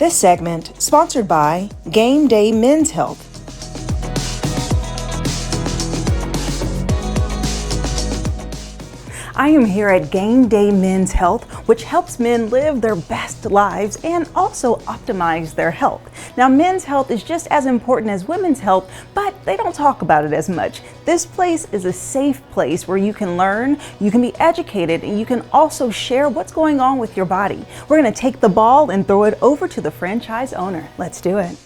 This segment sponsored by Gameday Men's Health. I am here at Gameday Men's Health, which helps men live their best lives and also optimize their health. Now, men's health is just as important as women's health, but they don't talk about it as much. This place is a safe place where you can learn, you can be educated, and you can also share what's going on with your body. We're going to take the ball and throw it over to the franchise owner. Let's do it.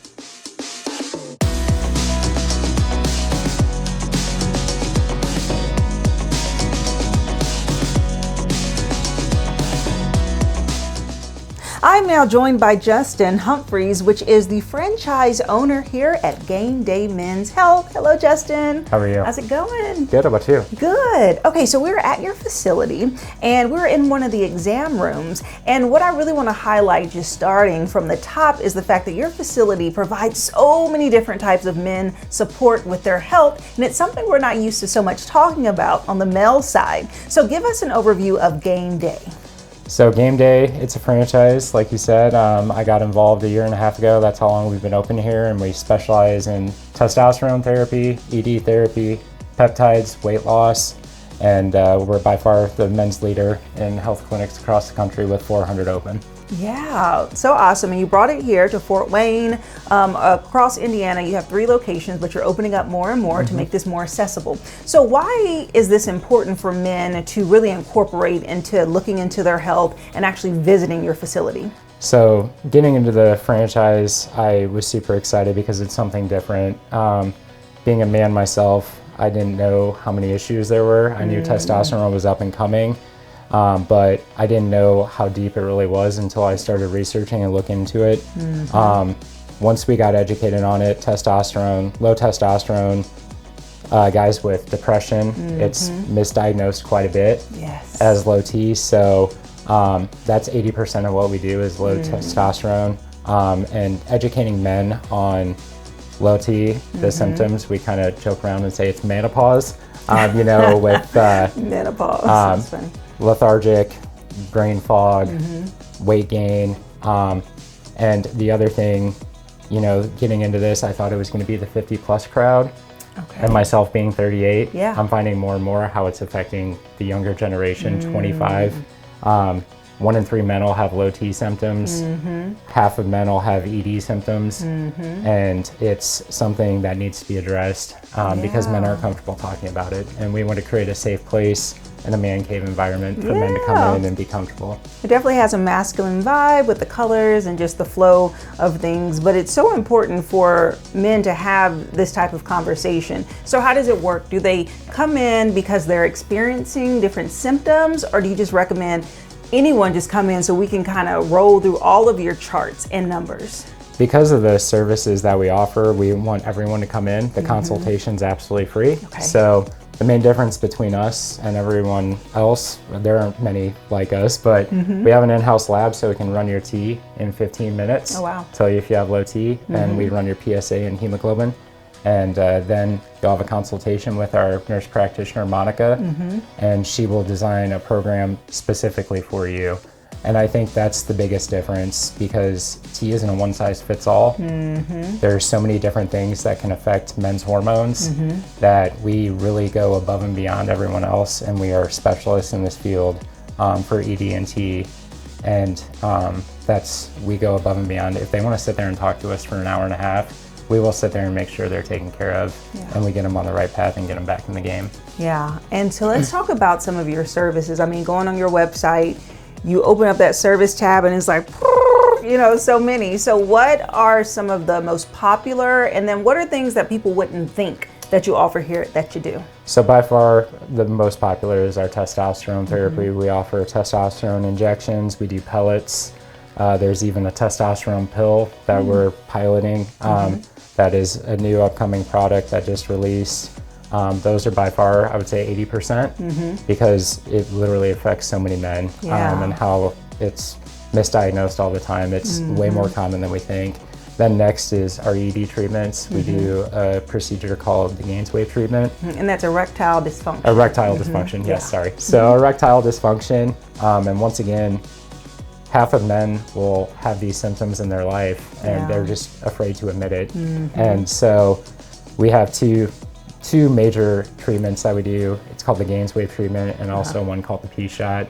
I'm now joined by Justin Humphries, which is the franchise owner here at Gameday Men's Health. Hello, Justin. How are you? How's it going? Good, how about you? Good. Okay, so we're at your facility and we're in one of the exam rooms. And what I really want to highlight, just starting from the top, is the fact that your facility provides so many different types of men support with their health. And it's something we're not used to so much talking about on the male side. So give us an overview of Gameday. So Gameday, it's a franchise, like you said. I got involved a year and a half ago. That's how long we've been open here, and we specialize in testosterone therapy, ED therapy, peptides, weight loss, and we're by far the men's leader in health clinics across the country with 400 open. Yeah, so awesome. And you brought it here to Fort Wayne, across Indiana. You have 3 locations, but you're opening up more and more to make this more accessible. So why is this important for men to really incorporate into looking into their health and actually visiting your facility? So getting into the franchise, I was super excited because it's something different. Being a man myself, I didn't know how many issues there were. I knew testosterone was up and coming. But I didn't know how deep it really was until I started researching and looking into it. Once we got educated on it, testosterone, low testosterone, guys with depression, it's misdiagnosed quite a bit as low T. So that's 80% of what we do is low testosterone, and educating men on low T, the symptoms. We kind of joke around and say it's menopause, with menopause. That's funny. Lethargic, brain fog, weight gain, and the other thing, getting into this, I thought it was going to be the 50 plus crowd, and myself being 38, I'm finding more and more how it's affecting the younger generation, 25. 1 in 3 men will have low T symptoms, half of men will have ED symptoms, and it's something that needs to be addressed because men aren't comfortable talking about it, and we want to create a safe place in a man cave environment for men to come in and be comfortable. It definitely has a masculine vibe with the colors and just the flow of things, but it's so important for men to have this type of conversation. So how does it work? Do they come in because they're experiencing different symptoms, or do you just recommend anyone just come in so we can kind of roll through all of your charts and numbers? Because of the services that we offer, we want everyone to come in. The consultation's absolutely free. So the main difference between us and everyone else, there aren't many like us, but we have an in-house lab so we can run your T in 15 minutes. Oh, wow. Tell you if you have low T, and we run your PSA and hemoglobin. And then you'll have a consultation with our nurse practitioner, Monica, and she will design a program specifically for you. And I think that's the biggest difference, because T isn't a one-size-fits-all. There's so many different things that can affect men's hormones that we really go above and beyond everyone else, and we are specialists in this field for ED and T. And we go above and beyond. If they want to sit there and talk to us for an hour and a half, we will sit there and make sure they're taken care of, and we get them on the right path and get them back in the game. Yeah, and so let's talk about some of your services. I mean, going on your website, you open up that service tab and it's like, so many. So what are some of the most popular, and then what are things that people wouldn't think that you offer here that you do? So by far the most popular is our testosterone therapy. We offer testosterone injections, we do pellets. There's even a testosterone pill that we're piloting. That is a new upcoming product that just released. Those are by far, I would say 80%, because it literally affects so many men, and how it's misdiagnosed all the time. It's way more common than we think. Then next is our ED treatments. We do a procedure called the Gainswave treatment. And that's erectile dysfunction. Erectile dysfunction, yes, sorry. So erectile dysfunction, and once again, half of men will have these symptoms in their life, and Yeah. they're just afraid to admit it. And so we have two major treatments that we do. It's called the Gameday treatment, and also one called the P shot.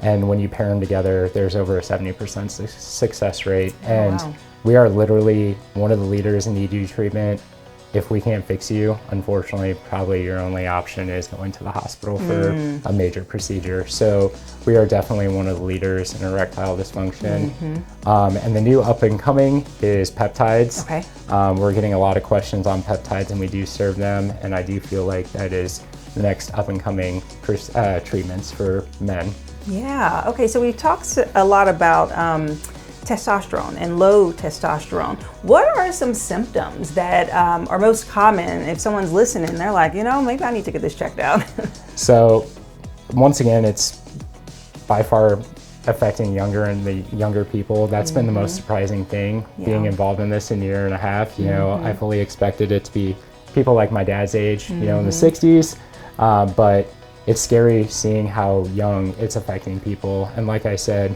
And when you pair them together, there's over a 70% success rate. And wow. we are literally one of the leaders in ED treatment. If we can't fix you, unfortunately, probably your only option is going to the hospital for a major procedure. So we are definitely one of the leaders in erectile dysfunction. And the new up and coming is peptides. Okay. We're getting a lot of questions on peptides, and we do serve them. And I do feel like that is the next up and coming treatments for men. Yeah. Okay. So we talked a lot about testosterone and low testosterone. What are some symptoms that are most common if someone's listening? They're like, maybe I need to get this checked out. So once again, it's by far affecting the younger people. That's been the most surprising thing, being involved in this in a year and a half. I fully expected it to be people like my dad's age, in the 60s, but it's scary seeing how young it's affecting people. And like I said,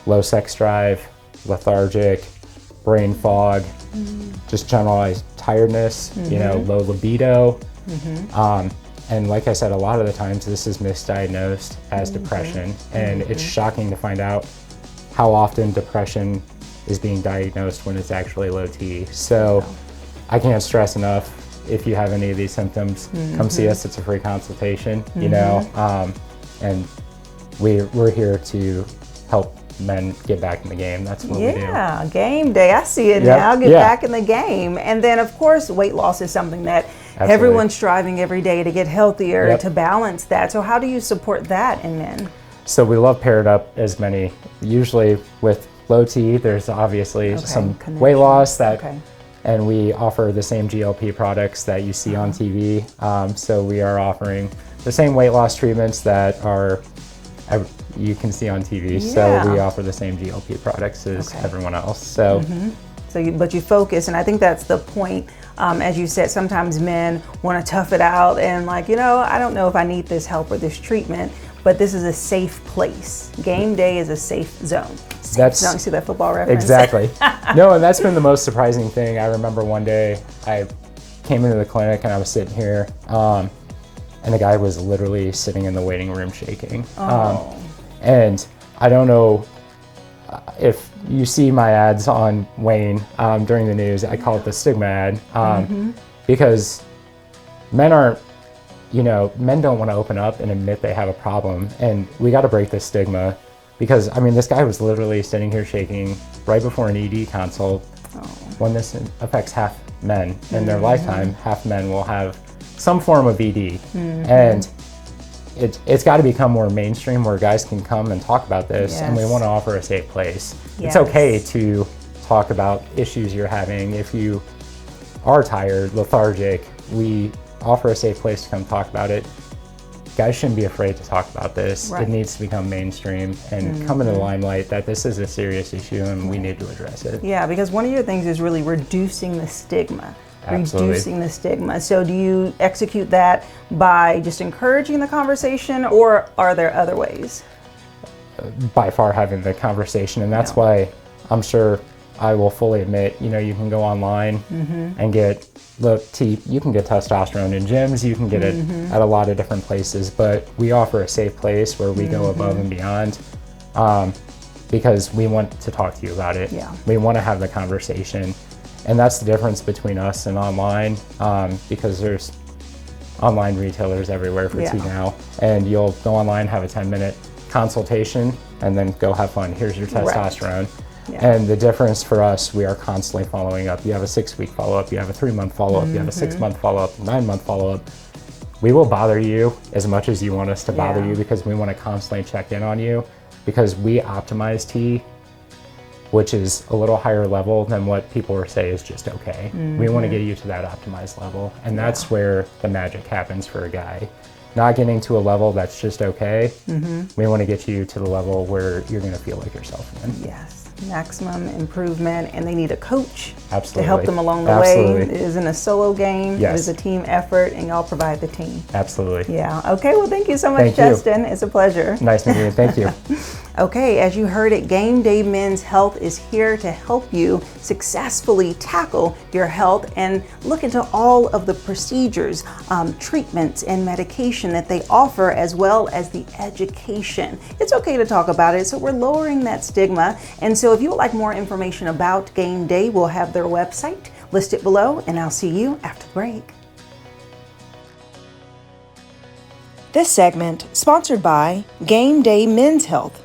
low sex drive, lethargic, brain fog, just generalized tiredness, low libido. And like I said, a lot of the times this is misdiagnosed as depression. And it's shocking to find out how often depression is being diagnosed when it's actually low T. So I can't stress enough, if you have any of these symptoms, come see us. It's a free consultation, and we're here to help men get back in the game. That's what we do. Yeah, game day. I see it now. Get back in the game. And then, of course, weight loss is something that everyone's striving every day to get healthier, to balance that. So how do you support that in men? So we love paired up as many. Usually with low T, there's obviously some weight loss and we offer the same GLP products that you see on TV. So we are offering the same weight loss treatments that you can see on TV. So we offer the same GLP products as everyone else. So, but you focus, and I think that's the point. As you said, sometimes men want to tough it out and I don't know if I need this help or this treatment, but this is a safe place. Game day is a safe zone. You see that football reference? Exactly. No, and that's been the most surprising thing. I remember one day I came into the clinic and I was sitting here, and the guy was literally sitting in the waiting room shaking. And I don't know if you see my ads on Wane during the news. I call it the stigma ad, because men don't want to open up and admit they have a problem, and we got to break this stigma. Because, this guy was literally sitting here shaking right before an ED consult. When this affects half men in their lifetime, half men will have some form of ED. And it's got to become more mainstream where guys can come and talk about this, and we want to offer a safe place. It's okay to talk about issues you're having. If you are tired, lethargic, we offer a safe place to come talk about it. Guys shouldn't be afraid to talk about this. It needs to become mainstream and come into the limelight that this is a serious issue and we need to address it. Yeah, because one of your things is really reducing the stigma. Absolutely. Reducing the stigma. So do you execute that by just encouraging the conversation, or are there other ways? By far having the conversation, and that's why I'm sure I will fully admit, you can go online and get you can get testosterone in gyms, you can get it at a lot of different places, but we offer a safe place where we go above and beyond, because we want to talk to you about it. We want to have the conversation, and that's the difference between us and online, because there's online retailers everywhere for tea now, and you'll go online, have a 10-minute consultation, and then go have fun. Here's your testosterone. And the difference for us, we are constantly following up. You have a 6-week follow-up, you have a 3-month follow-up, you have a 6-month follow-up, 9-month follow-up. We will bother you as much as you want us to bother you, because we want to constantly check in on you, because we optimize T, which is a little higher level than what people will say is just okay. We want to get you to that optimized level, and that's where the magic happens for a guy. Not getting to a level that's just okay. We want to get you to the level where you're going to feel like yourself again. Yes. Maximum improvement, and they need a coach Absolutely. to help them along the way. It isn't a solo game. Yes. It is a team effort, and y'all provide the team. Absolutely. Yeah. Okay. Well, thank you so much, Justin. It's a pleasure. Nice meeting you. Thank you. Okay, as you heard it, Gameday Men's Health is here to help you successfully tackle your health and look into all of the procedures, treatments, and medication that they offer, as well as the education. It's okay to talk about it, so we're lowering that stigma. And so if you would like more information about Gameday, we'll have their website listed below, and I'll see you after the break. This segment sponsored by Gameday Men's Health.